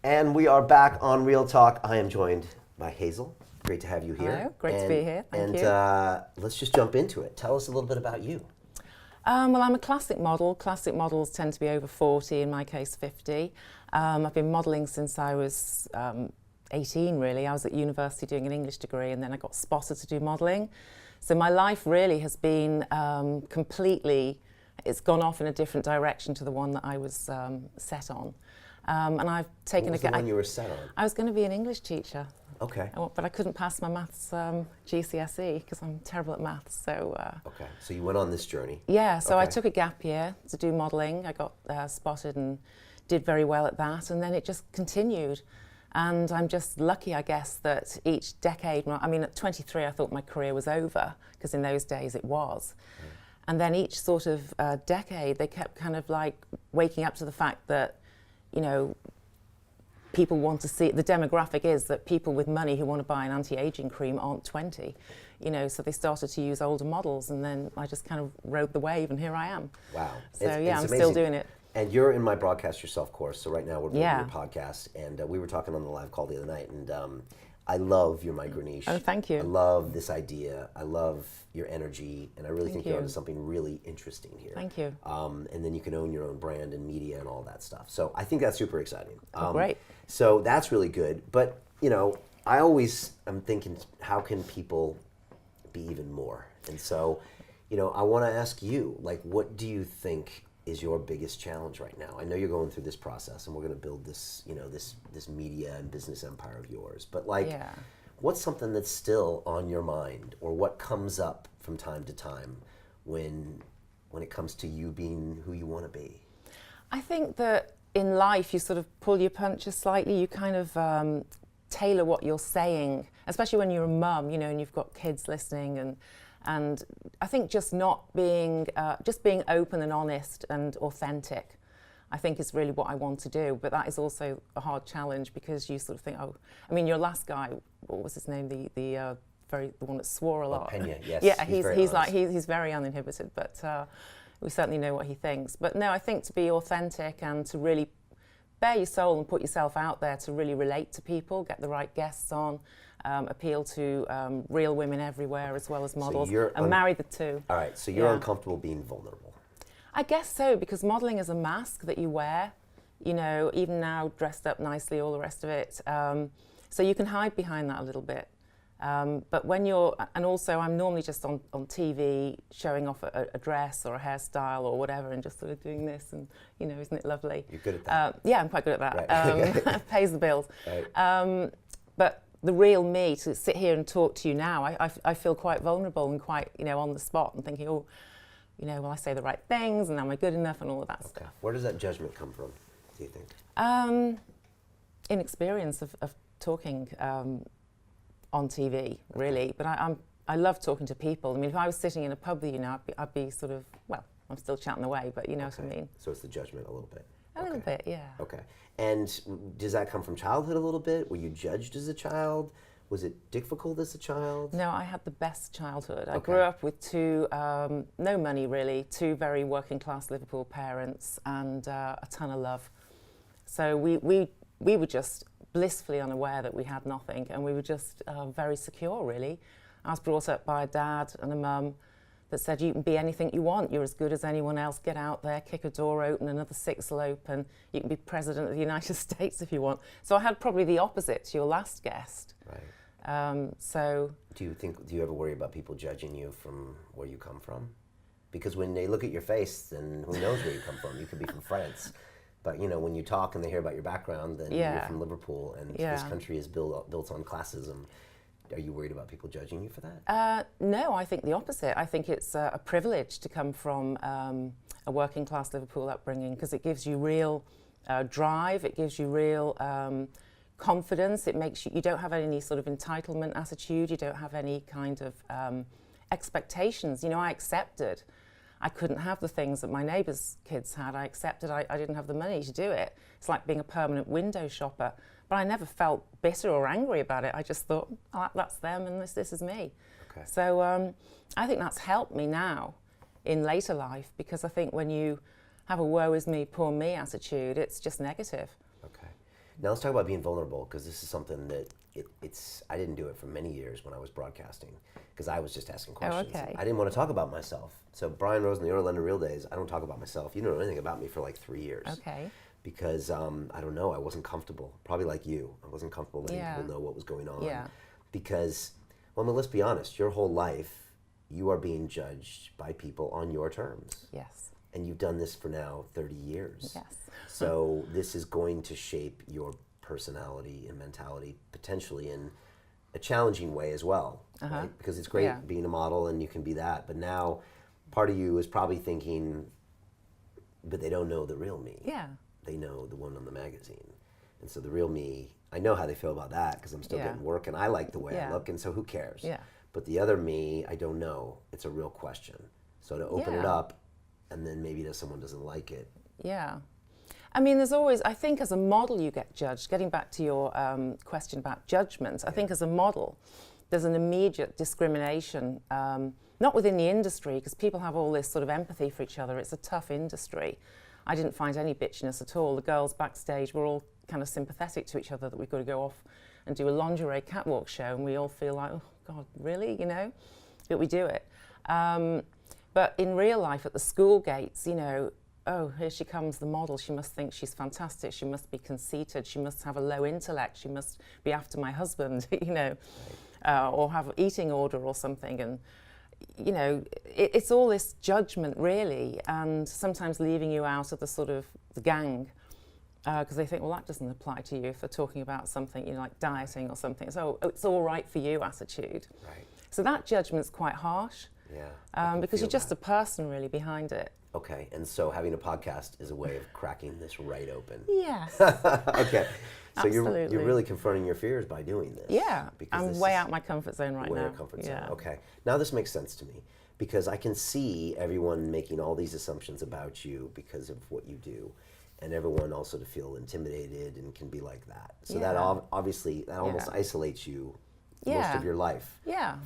And we are back on Real Talk. I am joined by Hazel. Great to have you here. Hello, great to be here. Thank you. And let's just jump into it. Tell us a little bit about you. Well, I'm a classic model. Classic models tend to be over 40, in my case 50. I've been modelling since I was 18, really. I was at university doing an English degree, and then I got spotted to do modelling. So my life really has been it's gone off in a different direction to the one that I was set on. And I've taken what was the one you were set on? I was going to be an English teacher. Okay. But I couldn't pass my maths GCSE because I'm terrible at maths. So. Okay. So you went on this journey. Yeah. So I Okay. took a gap year to do modelling. I got spotted and did very well at that, and then it just continued. And I'm just lucky, I guess, that each decade. I mean, at 23, I thought my career was over because in those days it was. Mm. And then each sort of decade, they kept kind of like waking up to the fact that, you know, people want to see, the demographic is that people with money who want to buy an anti-aging cream aren't 20, you know, so they started to use older models, and then I just kind of rode the wave, and here I am. Wow. So it's I'm amazing. still doing it. And you're in my Broadcast Yourself course, so right now we're building Yeah. your podcast, and we were talking on the live call the other night, and I love your micro-niche. Oh, thank you. I love this idea. I love your energy, and I really Thank think you're you. onto something really interesting here. Thank you. And then you can own your own brand and media and all that stuff. So I think that's super exciting. Great. So that's really good. But, you know, I always am thinking, how can people be even more? And so, you know, I want to ask you, like, what do you think is your biggest challenge right now? I know you're going through this process, and we're going to build this, you know, this media and business empire of yours. But like, Yeah. what's something that's still on your mind, or what comes up from time to time when it comes to you being who you want to be? I think that in life you sort of pull your punches slightly. You kind of tailor what you're saying, especially when you're a mum, you know, and you've got kids listening, and I think just not being, just being open and honest and authentic, I think is really what I want to do. But that is also a hard challenge because you sort of think, oh, I mean, your last guy, what was his name? The one that swore a lot. Pena, yes. Yeah, he's very uninhibited, but we certainly know what he thinks. But no, I think to be authentic and to really bare your soul and put yourself out there to really relate to people, get the right guests on, appeal to real women everywhere as well as models, and marry the two. All right, so you're uncomfortable being vulnerable. I guess so, because modelling is a mask that you wear, you know, even now dressed up nicely, all the rest of it. So you can hide behind that a little bit. But when you're, and also I'm normally just on TV showing off a dress or a hairstyle or whatever, and just sort of doing this, and, you know, isn't it lovely? You're good at that. Yeah, I'm quite good at that. Right. Pays the bills. Right. But the real me, to sit here and talk to you now, I feel quite vulnerable and quite, you know, on the spot and thinking, oh, you know, will I say the right things, and am I good enough, and all of that stuff. Where does that judgment come from, do you think? Inexperience of talking on TV, really. But I love talking to people. I mean, if I was sitting in a pub with you now, I'd be sort of, well, I'm still chatting away, but you know what I mean. So it's the judgment a little bit. A little bit, yeah. Okay. And does that come from childhood a little bit? Were you judged as a child? Was it difficult as a child? No, I had the best childhood. I grew up with two, no money really, two very working class Liverpool parents, and a ton of love. So we were just blissfully unaware that we had nothing, and we were just very secure, really. I was brought up by a dad and a mum that said, you can be anything you want, you're as good as anyone else, get out there, kick a door open, another six will open, you can be president of the United States if you want. So I had probably the opposite to your last guest. Right. So do you ever worry about people judging you from where you come from? Because when they look at your face, then who knows where you come from? You could be from France. But, you know, when you talk and they hear about your background, then you're from Liverpool, and this country is built on classism. Are you worried about people judging you for that? No, I think the opposite. I think it's a privilege to come from a working class Liverpool upbringing, because it gives you real drive, it gives you real confidence, it makes you don't have any sort of entitlement attitude, you don't have any kind of expectations. You know, I accepted I couldn't have the things that my neighbours' kids had. I accepted I didn't have the money to do it. It's like being a permanent window shopper. But I never felt bitter or angry about it. I just thought, oh, that's them and this is me. Okay. So I think that's helped me now in later life, because I think when you have a woe is me, poor me attitude, it's just negative. Okay. Now let's talk about being vulnerable, because this is something that I didn't do it for many years when I was broadcasting, because I was just asking questions. Oh, okay. I didn't want to talk about myself. So Brian Rose in the Early London Real days, I don't talk about myself. You don't know anything about me for like 3 years. Okay. Because I don't know, I wasn't comfortable. Probably like you, I wasn't comfortable letting people know what was going on. Yeah. Because, well, I mean, let's be honest. Your whole life, you are being judged by people on your terms. Yes. And you've done this for now 30 years. Yes. So this is going to shape your personality and mentality potentially in a challenging way as well, right? Because it's great being a model and you can be that, but now part of you is probably thinking, but they don't know the real me. Yeah. They know the one on the magazine. And so the real me, I know how they feel about that because I'm still getting work and I like the way I look, and so who cares? Yeah. But the other me, I don't know. It's a real question. So to open it up, and then maybe someone doesn't like it. Yeah. I mean, there's always, I think as a model you get judged. Getting back to your question about judgments, I think as a model, there's an immediate discrimination, not within the industry, because people have all this sort of empathy for each other. It's a tough industry. I didn't find any bitchiness at all. The girls backstage were all kind of sympathetic to each other that we've got to go off and do a lingerie catwalk show, and we all feel like, oh God, really, you know? But we do it. But in real life, at the school gates, you know, oh, here she comes, the model. She must think she's fantastic. She must be conceited. She must have a low intellect. She must be after my husband, you know, or have an eating order or something. And, you know, it's all this judgment, really, and sometimes leaving you out of the sort of the gang because they think, well, that doesn't apply to you if they're talking about something, you know, like dieting or something. So it's all right for you attitude. Right. So that judgment's quite harsh. Yeah. Because you're just a person really behind it. Okay, and so having a podcast is a way of cracking this right open. Yes. Okay, so you're really confronting your fears by doing this. Yeah, I'm way out my comfort zone right now. Way out comfort zone. Okay, now this makes sense to me because I can see everyone making all these assumptions about you because of what you do, and everyone also to feel intimidated and can be like that. So that obviously that almost isolates you most of your life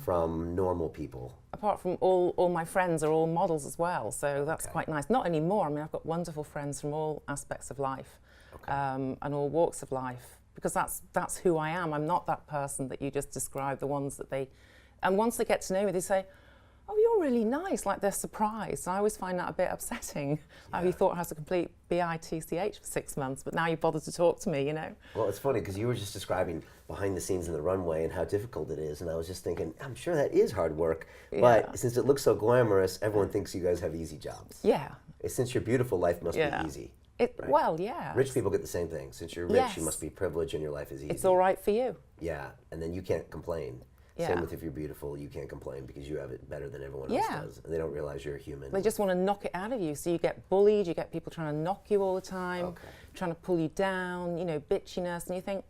from normal people. Apart from all my friends are all models as well, so that's quite nice. Not anymore. I mean, I've got wonderful friends from all aspects of life and all walks of life, because that's who I am. I'm not that person that you just described, the ones that they... And once they get to know me, they say, oh, you're really nice, like they're surprised. I always find that a bit upsetting. Like you thought I was a complete bitch for 6 months, but now you bothered to talk to me, you know? Well, it's funny because you were just describing behind the scenes in the runway and how difficult it is, and I was just thinking, I'm sure that is hard work, but since it looks so glamorous, everyone thinks you guys have easy jobs. Yeah. Since you're beautiful, life must be easy. Right? Well, yeah. Rich people get the same thing. Since you're rich, you must be privileged and your life is easy. It's all right for you. Yeah, and then you can't complain. Same with if you're beautiful, you can't complain because you have it better than everyone else does. And they don't realize you're a human. They just want to knock it out of you. So you get bullied, you get people trying to knock you all the time, trying to pull you down, you know, bitchiness. And you think,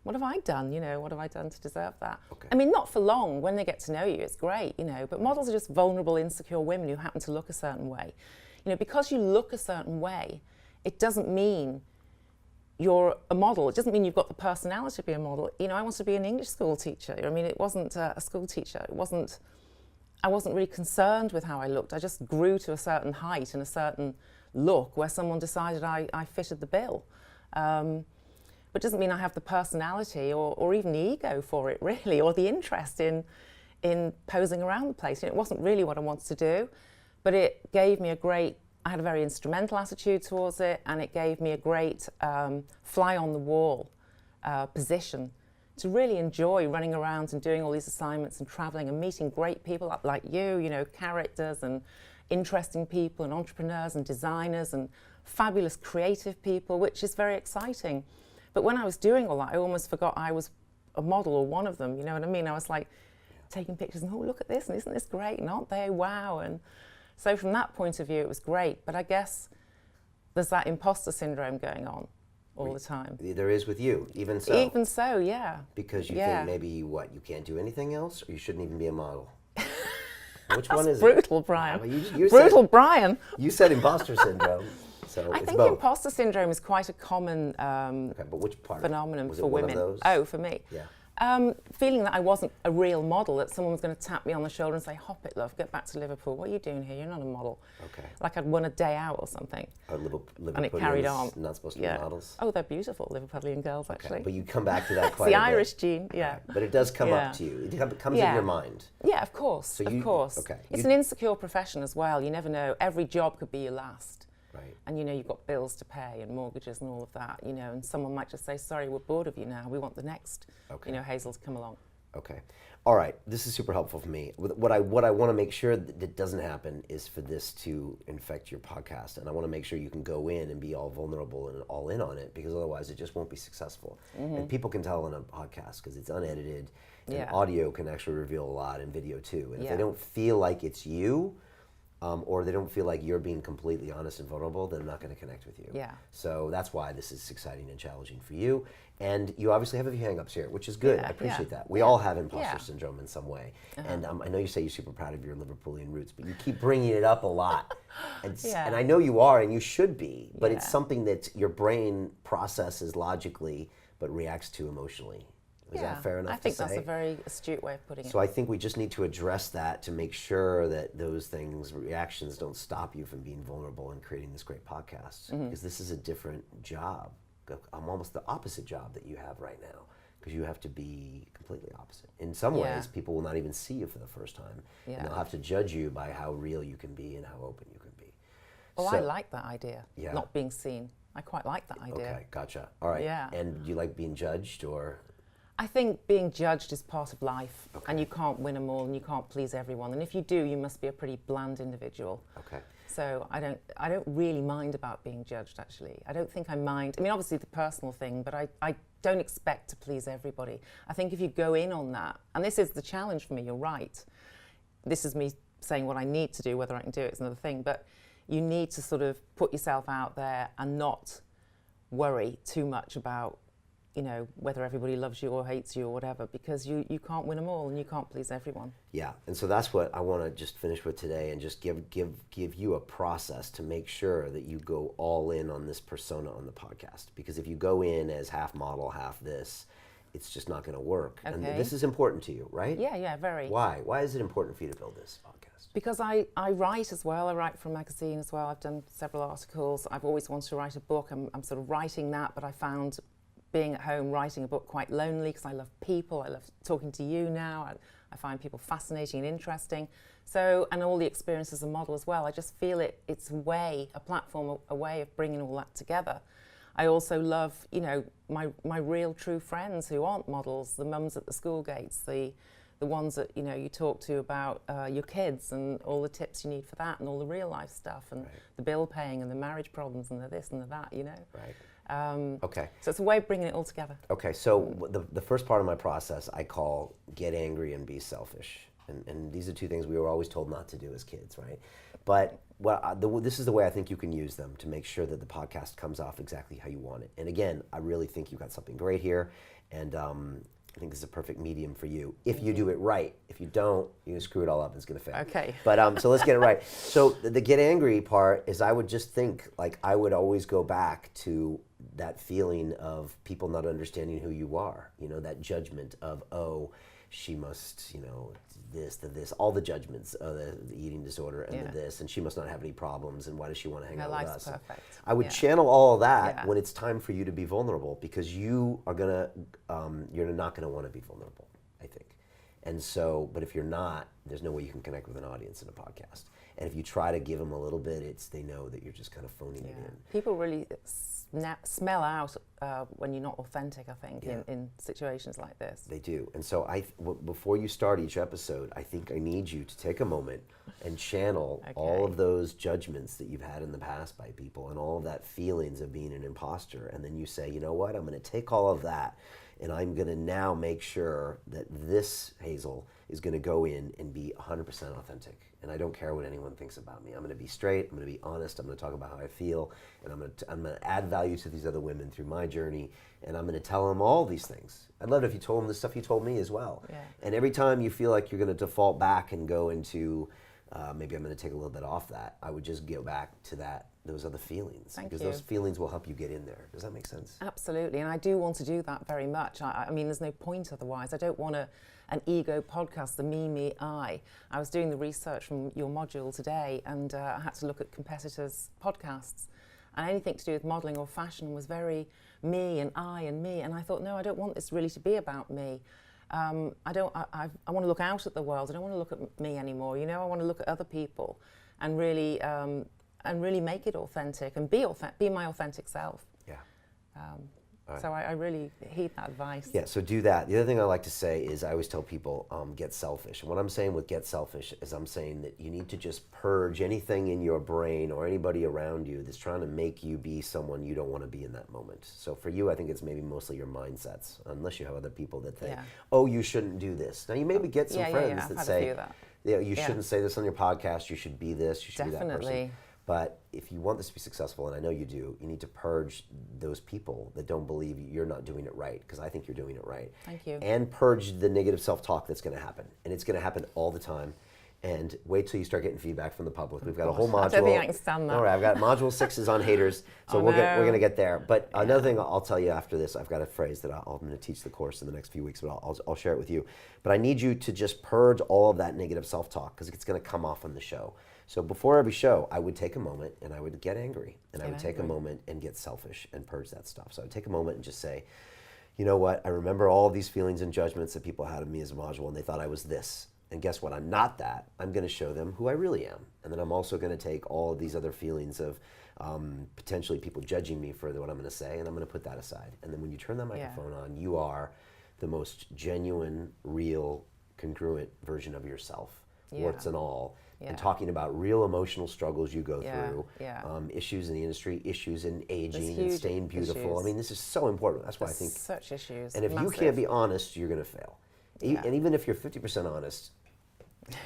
what have I done? You know, what have I done to deserve that? I mean, not for long. When they get to know you, it's great, you know. But models are just vulnerable, insecure women who happen to look a certain way. You know, because you look a certain way, it doesn't mean you're a model. It doesn't mean you've got the personality to be a model. You know, I wanted to be an English school teacher. I mean, it wasn't a school teacher. I wasn't really concerned with how I looked. I just grew to a certain height and a certain look where someone decided I fitted the bill. But it doesn't mean I have the personality or even the ego for it, really, or the interest in posing around the place. You know, it wasn't really what I wanted to do, but it gave me I had a very instrumental attitude towards it, and it gave me a great fly-on-the-wall position to really enjoy running around and doing all these assignments and traveling and meeting great people like you know, characters and interesting people and entrepreneurs and designers and fabulous creative people, which is very exciting. But when I was doing all that, I almost forgot I was a model or one of them, you know what I mean? I was like taking pictures and, oh, look at this, and isn't this great, and aren't they, wow? And so from that point of view, it was great. But I guess there's that imposter syndrome going on all the time. There is with you, even so. Even so, yeah. Because you think maybe, you can't do anything else, or you shouldn't even be a model? Which one is brutal, it? Brian. Well, you brutal, said, Brian. You said imposter syndrome. So I it's think both. imposter syndrome is quite a common but which part phenomenon was for it women. One of those? Oh, for me. Yeah. Feeling that I wasn't a real model, that someone was going to tap me on the shoulder and say, "Hop it, love, get back to Liverpool. What are you doing here? You're not a model." Okay. Like I'd won a day out or something. And it carried on. Not supposed to be models. Oh, they're beautiful, Liverpudlian girls, actually. But you come back to that quite It's the a bit. Irish gene, yeah. Right. But it does come up to you. It comes in your mind. Yeah, of course, So of course. okay. It's an insecure profession as well. You never know. Every job could be your last. Right. And you've got bills to pay and mortgages and all of that, and someone might just say, "Sorry, we're bored of you now. We want the next, Hazel to come along." Okay. All right. This is super helpful for me. What I want to make sure that doesn't happen is for this to infect your podcast. And I want to make sure you can go in and be all vulnerable and all in on it, because otherwise it just won't be successful. And people can tell on a podcast because it's unedited, and audio can actually reveal a lot, and video too. And if they don't feel like it's you, or they don't feel like you're being completely honest and vulnerable, then they're not going to connect with you. Yeah. So that's why this is exciting and challenging for you. And you obviously have a few hang-ups here, which is good. I appreciate that. We all have imposter syndrome in some way. And I know you say you're super proud of your Liverpoolian roots, but you keep bringing it up a lot. And I know you are, and you should be, but it's something that your brain processes logically, but reacts to emotionally. Is that fair enough to say? I think that's a very astute way of putting it. So I think we just need to address that to make sure that those reactions don't stop you from being vulnerable and creating this great podcast. Because this is a different job. I'm almost the opposite job that you have right now, because you have to be completely opposite. In some ways, people will not even see you for the first time. And they'll have to judge you by how real you can be and how open you can be. Oh, I like that idea, not being seen. I quite like that idea. Okay, gotcha. All right. Yeah. And do you like being judged, or? I think being judged is part of life, and you can't win them all, and you can't please everyone. And if you do, you must be a pretty bland individual. Okay. So I don't really mind about being judged, actually. I don't think I mind. I mean, obviously the personal thing, but I don't expect to please everybody. I think if you go in on that, and this is the challenge for me, you're right. This is me saying what I need to do. Whether I can do it is another thing, but you need to sort of put yourself out there and not worry too much about whether everybody loves you or hates you or whatever, because you can't win them all and you can't please everyone. Yeah, and so that's what I want to just finish with today, and just give you a process to make sure that you go all in on this persona on the podcast. Because if you go in as half model, half this, it's just not going to work. Okay. And this is important to you, right? Yeah, very. Why? Why is it important for you to build this podcast? Because I write as well. I write for a magazine as well. I've done several articles. I've always wanted to write a book. I'm sort of writing that, but I found being at home writing a book quite lonely, because I love people. I love talking to you now. I find people fascinating and interesting. So, and all the experience as a model as well. I just feel it's a platform, a way of bringing all that together. I also love, my real true friends who aren't models, the mums at the school gates, the ones that, you talk to about your kids and all the tips you need for that, and all the real life stuff, and the bill paying and the marriage problems and the this and the that, Right. Okay. So it's a way of bringing it all together. Okay, so the first part of my process I call get angry and be selfish. And these are two things we were always told not to do as kids, right? But this is the way I think you can use them to make sure that the podcast comes off exactly how you want it. And again, I really think you've got something great here, and I think this is a perfect medium for you if you do it right. If you don't, you're going to screw it all up and it's going to fail. Okay. But so let's get it right. So the get angry part is, I would just think, like, I would always go back to that feeling of people not understanding who you are. That judgment of, oh, she must, this, all the judgments of the eating disorder and the this, and she must not have any problems, and why does she want to hang out with us? Perfect. I would channel all of that when it's time for you to be vulnerable, because you are you're not gonna want to be vulnerable, I think. And so, but if you're not, there's no way you can connect with an audience in a podcast. And if you try to give them a little bit, they know that you're just kind of phoning it in. People really smell out when you're not authentic, I think, in situations like this. They do. And so before you start each episode, I think I need you to take a moment and channel all of those judgments that you've had in the past by people, and all of that feelings of being an imposter. And then you say, you know what, I'm going to take all of that, and I'm going to now make sure that this Hazel is going to go in and be 100% authentic. And I don't care what anyone thinks about me. I'm going to be straight. I'm going to be honest. I'm going to talk about how I feel, and I'm going to add value to these other women through my journey. And I'm going to tell them all these things. I'd love it if you told them the stuff you told me as well. Yeah. And every time you feel like you're going to default back and go into maybe I'm going to take a little bit off that, I would just go back to that those other feelings. Thank because you. those feelings will help you get in there. Does that make sense? Absolutely, and I do want to do that very much. I mean, there's no point otherwise. I don't want an ego podcast, the me, I. I was doing the research from your module today, and I had to look at competitors' podcasts, and anything to do with modelling or fashion was very me and I and me, and I thought, no, I don't want this really to be about me. I want to look out at the world. I don't want to look at me anymore. You know, I want to look at other people and really make it authentic and be my authentic self. Yeah. Right. So I really heed that advice. Yeah, so do that. The other thing I like to say is I always tell people, get selfish. And what I'm saying with get selfish is I'm saying that you need to just purge anything in your brain or anybody around you that's trying to make you be someone you don't want to be in that moment. So for you, I think it's maybe mostly your mindsets, unless you have other people that think, oh, you shouldn't do this. Now, you maybe get some friends that say, you shouldn't say this on your podcast, you should be this, you should be that person. But if you want this to be successful, and I know you do, you need to purge those people that don't believe you're not doing it right, because I think you're doing it right. Thank you. And purge the negative self-talk that's going to happen. And it's going to happen all the time. And wait till you start getting feedback from the public. We've got a whole module. I don't think I can stand that. All right, I've got module 6 is on haters, so we're going to get there. But another thing I'll tell you after this, I've got a phrase that I'm going to teach the course in the next few weeks, but I'll share it with you. But I need you to just purge all of that negative self-talk, because it's going to come off on the show. So before every show, I would take a moment and I would get angry, and I would take a moment and get selfish and purge that stuff. So I would take a moment and just say, you know what, I remember all of these feelings and judgments that people had of me as a module, and they thought I was this. And guess what? I'm not that. I'm going to show them who I really am. And then I'm also going to take all of these other feelings of potentially people judging me for what I'm going to say, and I'm going to put that aside. And then when you turn that microphone on, you are the most genuine, real, congruent version of yourself, warts and all. And talking about real emotional struggles you go through, issues in the industry, issues in aging and staying beautiful. Issues. I mean, this is so important. That's why I think such issues. And if you can't be honest, you're going to fail. And even if you're 50% honest,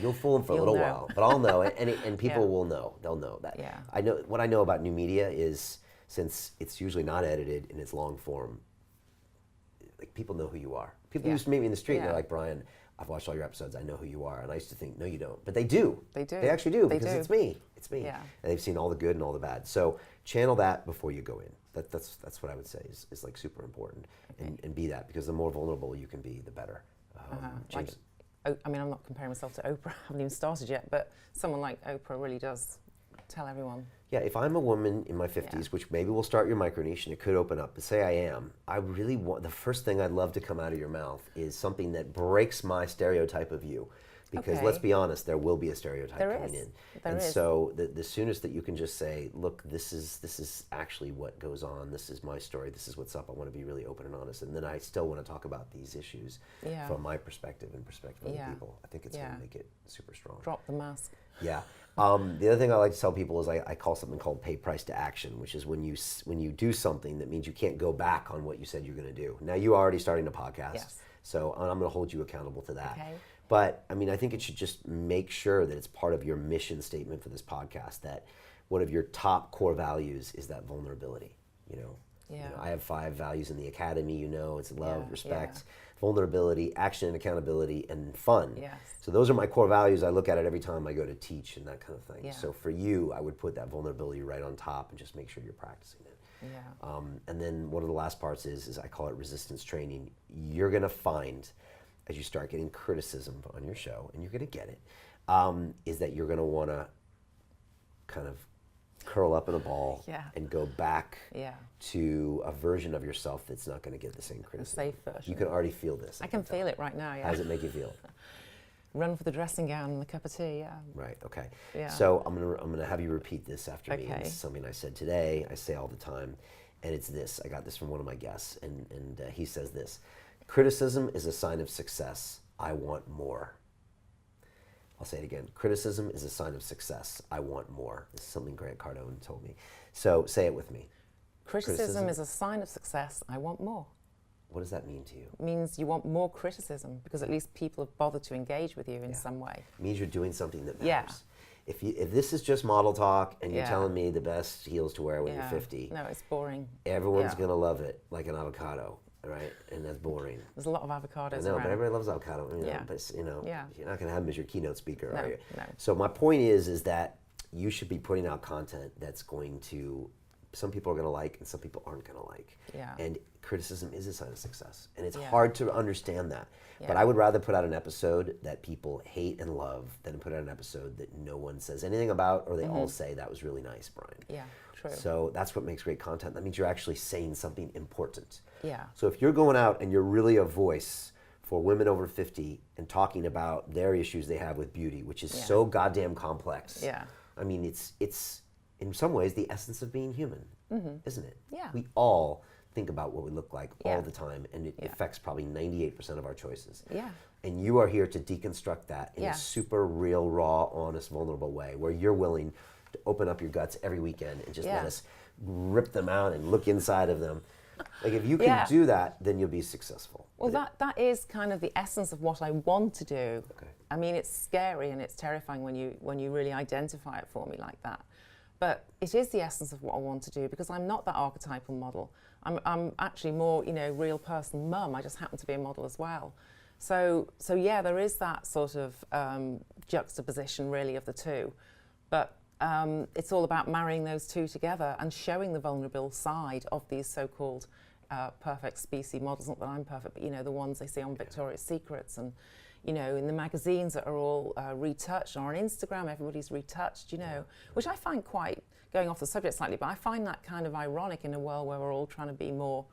you'll fool them for a little while. But I'll know it, and people will know. They'll know that. I know what I know about new media is, since it's usually not edited and it's long form, like, people know who you are. People used to meet me in the street. And they're like, Brian, I've watched all your episodes. I know who you are. And I used to think, no, you don't. But they do. They do. They actually do, because it's me. It's me. Yeah. And they've seen all the good and all the bad. So channel that before you go in. That's what I would say is like super important. And be that, because the more vulnerable you can be, the better. I mean, I'm not comparing myself to Oprah. I haven't even started yet. But someone like Oprah really does tell everyone. Yeah, if I'm a woman in my 50s, which maybe will start your micro niche and it could open up, but say I am, I really want, the first thing I'd love to come out of your mouth is something that breaks my stereotype of you. Because let's be honest, there will be a stereotype coming in. There is. So the soonest that you can just say, look, this is actually what goes on. This is my story. This is what's up. I want to be really open and honest. And then I still want to talk about these issues from my perspective and perspective of other people. I think it's going to make it super strong. Drop the mask. Yeah. The other thing I like to tell people is I call something called pay price to action, which is when you do something that means you can't go back on what you said you're going to do. Now, you're already starting a podcast, so I'm going to hold you accountable to that. Okay. But I mean, I think it should just make sure that it's part of your mission statement for this podcast, that one of your top core values is that vulnerability. You know, I have 5 values in the academy. It's love, respect, vulnerability, action and accountability, and fun. Yes. So those are my core values. I look at it every time I go to teach and that kind of thing. Yeah. So for you, I would put that vulnerability right on top and just make sure you're practicing it. Yeah. And then one of the last parts is I call it resistance training. You're going to find, as you start getting criticism on your show, and you're going to get it, is that you're going to want to kind of curl up in a ball and go back to a version of yourself that's not going to get the same criticism. A safe version. You can already feel this. I can feel it right now, How does it make you feel? Run for the dressing gown and the cup of tea, Right, okay. Yeah. So I'm gonna have you repeat this after me. This is something I said today, I say all the time, and it's this. I got this from one of my guests, and he says this: criticism is a sign of success. I want more. I'll say it again. Criticism is a sign of success. I want more. This is something Grant Cardone told me. So say it with me. Criticism is a sign of success. I want more. What does that mean to you? It means you want more criticism, because at least people have bothered to engage with you in some way. It means you're doing something that matters. If this is just model talk and you're telling me the best heels to wear when you're 50, no, it's boring. Everyone's gonna love it, like an avocado, right? And that's boring. There's a lot of avocados I know, around. but everybody loves avocado. But you're not gonna have them as your keynote speaker, are you? No. So my point is that you should be putting out content that's going to, some people are going to like and some people aren't going to like. Yeah. And criticism is a sign of success. And it's Yeah. hard to understand that. Yeah. But I would rather put out an episode that people hate and love than put out an episode that no one says anything about, or they all say, that was really nice, Brian. Yeah, true. So that's what makes great content. That means you're actually saying something important. Yeah. So if you're going out and you're really a voice for women over 50 and talking about their issues they have with beauty, which is so goddamn complex. Yeah. I mean, it's in some ways the essence of being human, isn't it? Yeah. We all think about what we look like Yeah. all the time, and it affects probably 98% of our choices. Yeah. And you are here to deconstruct that in Yeah. a super real, raw, honest, vulnerable way, where you're willing to open up your guts every weekend and just let us rip them out and look inside of them. Like, if you can do that, then you'll be successful. Well, that is kind of the essence of what I want to do. Okay. I mean, it's scary and it's terrifying when you really identify it for me like that. But it is the essence of what I want to do, because I'm not that archetypal model. I'm actually more, real person mum. I just happen to be a model as well. So yeah, there is that sort of juxtaposition really of the two. But it's all about marrying those two together and showing the vulnerable side of these so-called perfect species models. Not that I'm perfect, but the ones they see on Victoria's Secrets and in the magazines that are all retouched, or on Instagram everybody's retouched, which I find quite, going off the subject slightly, but I find that kind of ironic in a world where we're all trying to be more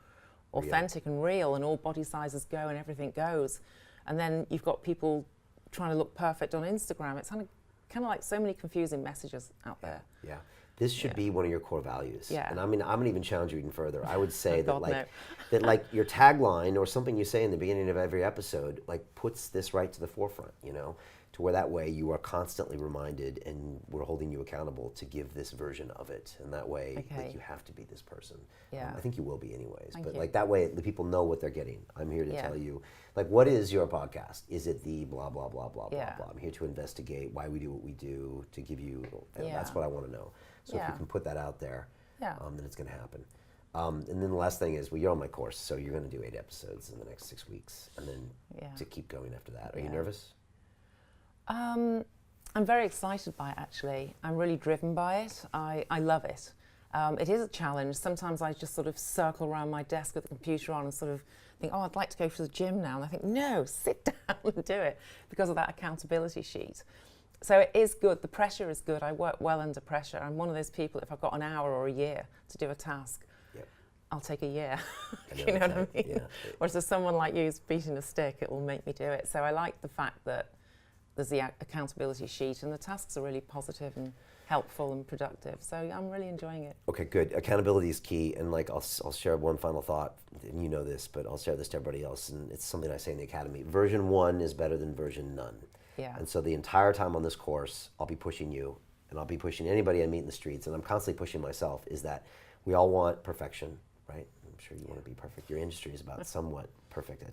authentic and real, and all body sizes go and everything goes. And then you've got people trying to look perfect on Instagram. It's kind of like so many confusing messages out there. Yeah. This should be one of your core values. Yeah. And I'm going to even challenge you even further. I would say that God, that your tagline or something you say in the beginning of every episode puts this right to the forefront, to where that way you are constantly reminded and we're holding you accountable to give this version of it. And that way you have to be this person. Yeah. I think you will be anyways. Thank but you. that way the people know what they're getting. I'm here to tell you, what is your podcast? Is it the blah, blah, blah, blah, blah, blah? I'm here to investigate why we do what we do, to give you, and that's what I want to know. So if you can put that out there, then it's going to happen. And then the last thing is, you're on my course, so you're going to do 8 episodes in the next 6 weeks, and then to keep going after that. Are you nervous? I'm very excited by it, actually. I'm really driven by it. I love it. It is a challenge. Sometimes I just sort of circle around my desk with the computer on and sort of think, I'd like to go to the gym now. And I think, no, sit down and do it, because of that accountability sheet. So it is good. The pressure is good. I work well under pressure. I'm one of those people, if I've got an hour or a year to do a task, I'll take a year. You know what I mean? Yeah. Whereas if someone like you is beating a stick, it will make me do it. So I like the fact that there's the accountability sheet, and the tasks are really positive and helpful and productive. So I'm really enjoying it. Okay, good. Accountability is key, and I'll share one final thought, and you know this, but I'll share this to everybody else, and it's something I say in the academy. Version 1 is better than version none. Yeah. And so the entire time on this course, I'll be pushing you, and I'll be pushing anybody I meet in the streets, and I'm constantly pushing myself, is that we all want perfection, right? I'm sure you want to be perfect. Your industry is about somewhat perfect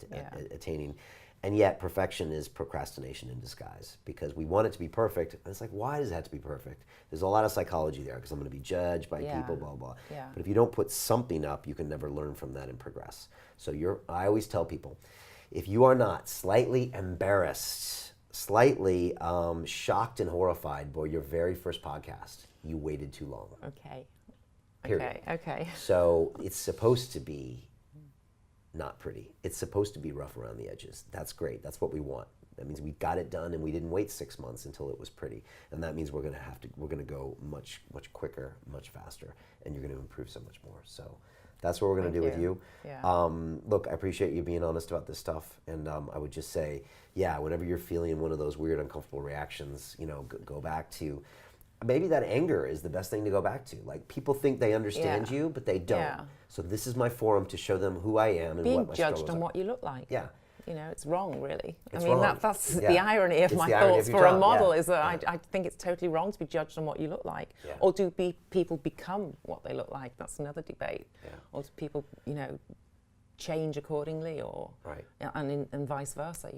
attaining. And yet perfection is procrastination in disguise, because we want it to be perfect. And it's like, why does it have to be perfect? There's a lot of psychology there, because I'm going to be judged by people, blah, blah. Yeah. But if you don't put something up, you can never learn from that and progress. So I always tell people, if you are not slightly embarrassed, slightly shocked and horrified by your very first podcast, you waited too long. Okay. Period. Okay. So it's supposed to be not pretty. It's supposed to be rough around the edges. That's great. That's what we want. That means we got it done, and we didn't wait 6 months until it was pretty. And that means we're going to go much quicker, much faster, and you're going to improve so much more. So that's what we're going to do with you. Yeah. Look, I appreciate you being honest about this stuff, and I would just say, whenever you're feeling one of those weird, uncomfortable reactions, go back to, maybe that anger is the best thing to go back to. Like, people think they understand you, but they don't. Yeah. So this is my forum to show them who I am and what my struggles are. Being judged on what you look like. Yeah. It's wrong, really. It's I mean, wrong. that's the irony of my thoughts for a model, is that I think it's totally wrong to be judged on what you look like. Yeah. Or do people become what they look like? That's another debate. Yeah. Or do people, change accordingly, or Right. and vice versa,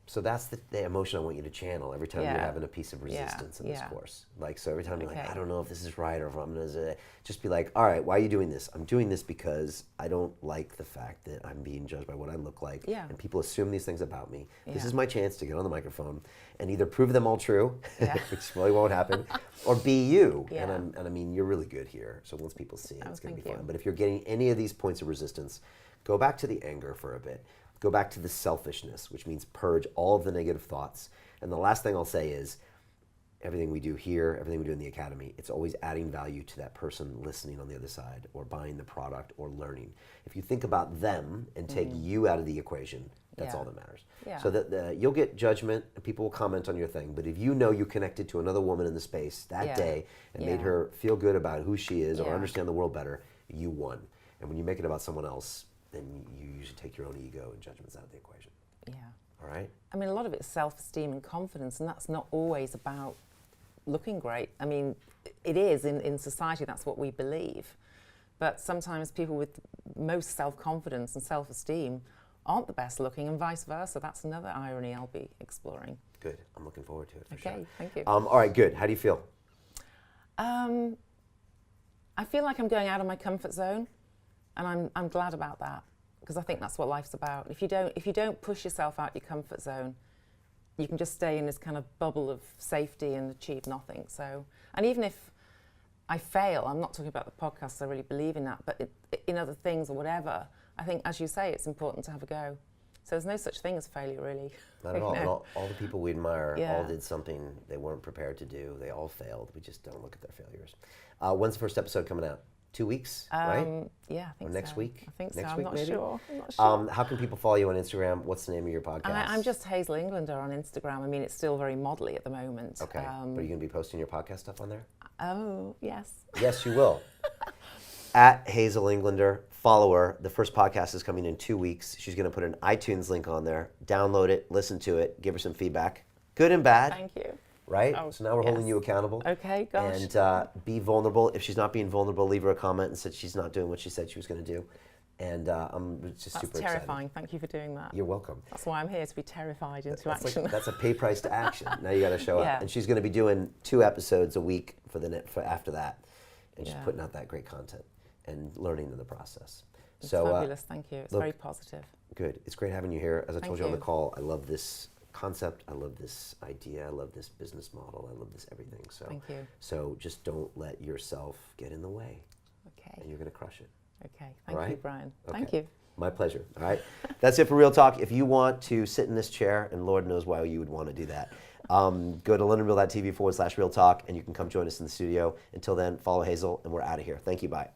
So that's the emotion I want you to channel every time you're having a piece of resistance in this course. Like, so every time you're like, I don't know if this is right or if I'm gonna, just be like, all right, why are you doing this? I'm doing this because I don't like the fact that I'm being judged by what I look like, and people assume these things about me. This is my chance to get on the microphone and either prove them all true, which probably won't happen, or be you. And I mean, you're really good here. So once people see it, it's gonna be fun. But if you're getting any of these points of resistance, go back to the anger for a bit. Go back to the selfishness, which means purge all of the negative thoughts. And the last thing I'll say is, everything we do here, everything we do in the academy, it's always adding value to that person listening on the other side, or buying the product, or learning. If you think about them and take you out of the equation, that's all that matters. So that you'll get judgment, and people will comment on your thing, but if you know you connected to another woman in the space that day and made her feel good about who she is or understand the world better, you won. And when you make it about someone else, then you usually take your own ego and judgments out of the equation. All right? I mean, a lot of it's self-esteem and confidence, and that's not always about looking great. I mean, it is in society, that's what we believe. But sometimes people with most self-confidence and self-esteem aren't the best looking, and vice versa. That's another irony I'll be exploring. Good. I'm looking forward to it, for sure. Okay, thank you. All right, good. How do you feel? I feel like I'm going out of my comfort zone. And I'm glad about that, because I think that's what life's about. If you don't push yourself out your comfort zone, you can just stay in this kind of bubble of safety and achieve nothing. So, and even if I fail, I'm not talking about the podcast, I really believe in that, but in other things or whatever, I think, as you say, it's important to have a go. So there's no such thing as failure, really. Not at all. And all the people we admire all did something they weren't prepared to do. They all failed. We just don't look at their failures. When's the first episode coming out? 2 weeks, right? Yeah, I think or next week? I think next so. week, I'm maybe? not sure. How can people follow you on Instagram? What's the name of your podcast? I'm just Hazel Englander on Instagram. I mean, it's still very modelly at the moment. Okay. But are you going to be posting your podcast stuff on there? Oh, yes. Yes, you will. At Hazel Englander, follow her. The first podcast is coming in 2 weeks. She's going to put an iTunes link on there. Download it, listen to it, give her some feedback, good and bad. Thank you. Right? So now we're holding you accountable. Okay, gosh. And be vulnerable. If she's not being vulnerable, leave her a comment and said she's not doing what she said she was going to do. And I'm just super excited. That's terrifying. Thank you for doing that. You're welcome. That's why I'm here, to be terrified into action. That's a pay price to action. Now you got to show up. And she's going to be doing 2 episodes a week for after that. And she's putting out that great content and learning in the process. It's fabulous. Thank you. It's very positive. Good. It's great having you here. As I told you on the call, I love this concept. I love this idea. I love this business model. I love this everything. So thank you. So just don't let yourself get in the way. Okay. And you're going to crush it. Okay. Thank you, Brian. Okay. Thank you. My pleasure. All right. That's it for Real Talk. If you want to sit in this chair, and Lord knows why you would want to do that, go to londonreal.tv/Real Talk, and you can come join us in the studio. Until then, follow Hazel, and we're out of here. Thank you. Bye.